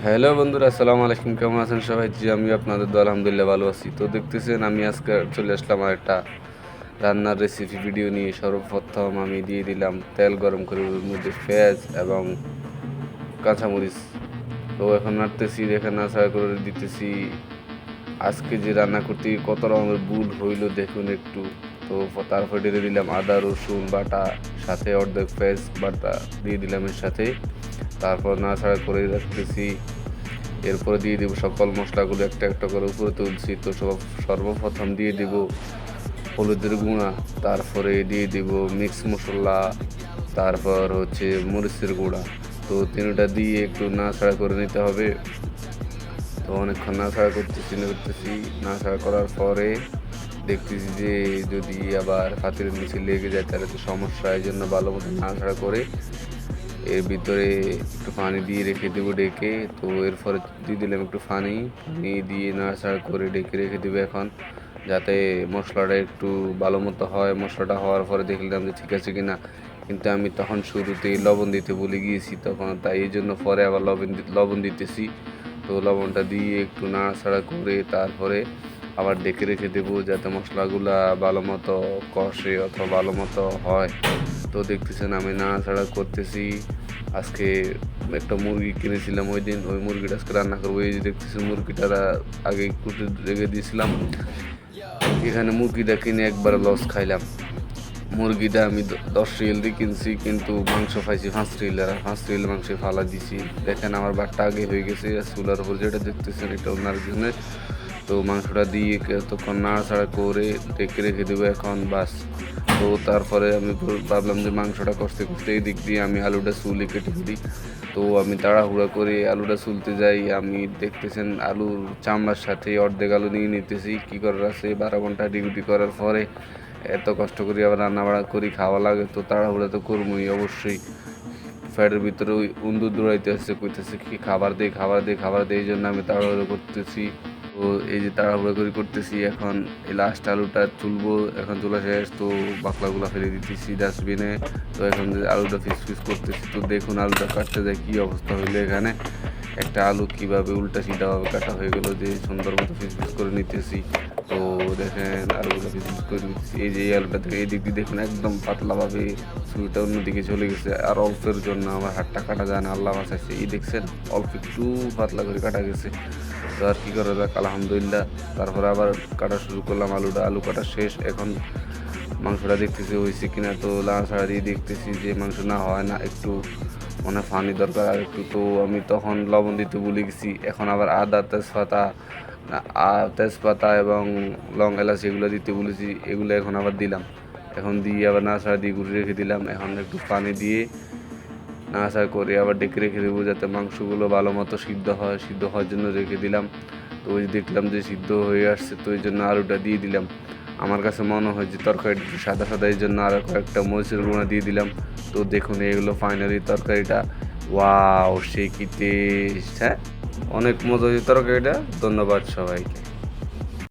Hello বন্ধুরা, আসসালামু আলাইকুম। কেমন আছেন সবাই? জি, আমি আপনাদের দোয়া আলহামদুলিল্লাহ ভালো আছি। তো দেখতেছেন আমি আজকে চলে আসলাম আর একটা রান্নার রেসিপি ভিডিও নিয়ে। সর্বপ্রথম আমি দিয়ে দিলাম তেল গরম করে ওর মধ্যে পেঁয়াজ এবং কাঁচামরিচ। তো এখন নাড়তেছি, দেখেন নাড়াচাড়া করে দিতেছি। আজকে যে রান্না করতে কত রকমের ভুল হইলো দেখুন একটু। তো তারপর দিয়ে দিলাম আদা রসুন বাটা, সাথে অর্ধেক পেঁয়াজ বাটা দিয়ে দিলাম এর সাথে। তারপর নাড়াচাড়া করে রাখতেছি। এরপরে দিয়ে দেবো সকল মশলাগুলো একটা একটা করে উপরে তুলছি। তো সর্বপ্রথম দিয়ে দেব হলুদের গুঁড়া, তারপরে দিয়ে দেব মিক্স মশলা, তারপর হচ্ছে মরিচের গুঁড়া। তো তিনটা দিয়ে একটু নাড়াচাড়া করে নিতে হবে। তো অনেকক্ষণ নাড়াচাড়া করতেছি। নাড়াচাড়া করার পরে দেখতেছি যে যদি আবার হাতের নিচে লেগে যায় তাহলে তো সমস্যা। এই জন্য ভালো মতো নাড়াচাড়া করে এর ভিতরে একটু পানি দিয়ে রেখে দেবো ডেকে। তো এরপরে দিয়ে দিলাম একটু পানি দিয়ে নাড়াচাড়া করে ডেকে রেখে দেবো এখন, যাতে মশলাটা একটু ভালো মতো হয়। মশলাটা হওয়ার পরে দেখলাম যে ঠিক আছে কিনা, কিন্তু আমি তখন শুরুতেই লবণ দিতে ভুলে গিয়েছি তখন, তাই এই জন্য পরে আবার লবণ দিতেছি। তো লবণটা দিয়ে একটু নাড়াচাড়া করে তারপরে আবার ডেকে রেখে দেবো, যাতে মশলাগুলা ভালো মতো কষে অথবা ভালো মতো হয়। তো দেখতেছেন আমি নাড়াচাড়া করতেছি। আজকে একটা মুরগি কিনেছিলাম ওই দিন, ওই মুরগিটা আজকে রান্না করবো। এই যে দেখতেছেন মুরগিটা আগে কুটে রেখে দিয়েছিলাম। এখানে মুরগিটা কিনে একবার লস খাইলাম। মুরগিটা আমি 10 রিয়াল দিয়ে কিনছি, কিন্তু মাংস পাইছি 5 রিয়াল। আর 5 রিয়াল মাংস ফালা দিছি। দেখেন আমার বাটটা আগে হয়ে গেছে। চুলার উপর যেটা দেখতেছেন এটা ওনার জন্য। তো মাংসটা দিয়ে তখন নাড়াচাড়া করে ঢেকে রেখে দেবো এখন, বাস। তো তারপরে আমি ভাবলাম যে মাংসটা কষতে কষতে এই দিক দিয়ে আমি আলুটা চুলি কেটে ফেলি। তো আমি তাড়াহুড়া করে আলুটা চুলতে যাই। আমি দেখতেছেন আলুর চামড়ার সাথে অর্ধেক আলু নিয়ে নিতেছি। কী করার আছে, 12 ঘন্টা ডিউটি করার পরে এত কষ্ট করি আবার রান্না বাড়া করি, খাওয়া লাগে, তো তাড়াহুড়া তো করবোই অবশ্যই। ফ্যাটের ভিতরে ওই উন্দুর দৌড়াইতে আসছে, কইতেছে কি খাবার দে খাবার দে খাবার দে, এই জন্য আমি তাড়াহুড়ো করতেছি। তো এই যে তাড়াহুড়ো করে করতেছি, এখন এই লাস্ট আলুটা তুলবো। এখন তোলা শেষ, তো বাকলাগুলো ফেলে দিতেছি ডাস্টবিনে। তো এখন যে আলুটা পিস করতেছি, তো দেখুন আলুটা কাটতে যায় কী অবস্থা হইলো। এখানে একটা আলু কীভাবে উল্টা সিধাভাবে কাটা হয়ে গেলো, যে সুন্দর মতো পিস করে নিতেছি। তো দেখেন আলুগুলো পিস করে নিতেছি। এই যে এই আলুটা থেকে এই দিক দিয়ে দেখুন একদম পাতলাভাবে ছুরিটা অন্যদিকে চলে গেছে। আর অল্পের জন্য আমার হাতটা কাটা যায় না, আল্লাহ বাঁচাইছে। এই দেখছেন অল্প একটু পাতলা করে কাটা গেছে। তো আর কী করা যাক, আলহামদুলিল্লাহ। তারপরে আবার কাটা শুরু করলাম আলুটা। আলু কাটা শেষ। এখন মাংসটা দেখতেছি হয়েছে কিনা। তো নাড়াচাড়া দিয়ে দেখতেছি যে মাংস না হয় না, একটু মানে পানি দরকার আর একটু। তো আমি তখন লবণ দিতে ভুলে গেছি। এখন আবার আদা তেজপাতা এবং লং এলাচ এগুলো দিতে বলেছি, এগুলো এখন আবার দিলাম। এখন দিয়ে আবার নাড়াচাড়া দিয়ে ঘুরে রেখে দিলাম। এখন একটু পানি দিয়ে নাড়াচাড়া করে আবার ডেকে রেখে দেবো, যাতে মাংসগুলো ভালো মতো সিদ্ধ হয়। সিদ্ধ হওয়ার জন্য রেখে দিলাম। তো ওই দেখলাম যে সিদ্ধ হয়ে আসছে, তো এই জন্য আলুটা দিয়ে দিলাম। আমার কাছে মনে হয় যে তরকারিটা একটু সাদা সাদা, এই জন্য আরও কয়েকটা মরিচের গুঁড়া দিয়ে দিলাম। তো দেখুন এগুলো ফাইনালি তরকারিটা, ওয়াও, সে কি টেস্ট! হ্যাঁ, অনেক মজা হয়েছে তরকারিটা। ধন্যবাদ সবাইকে।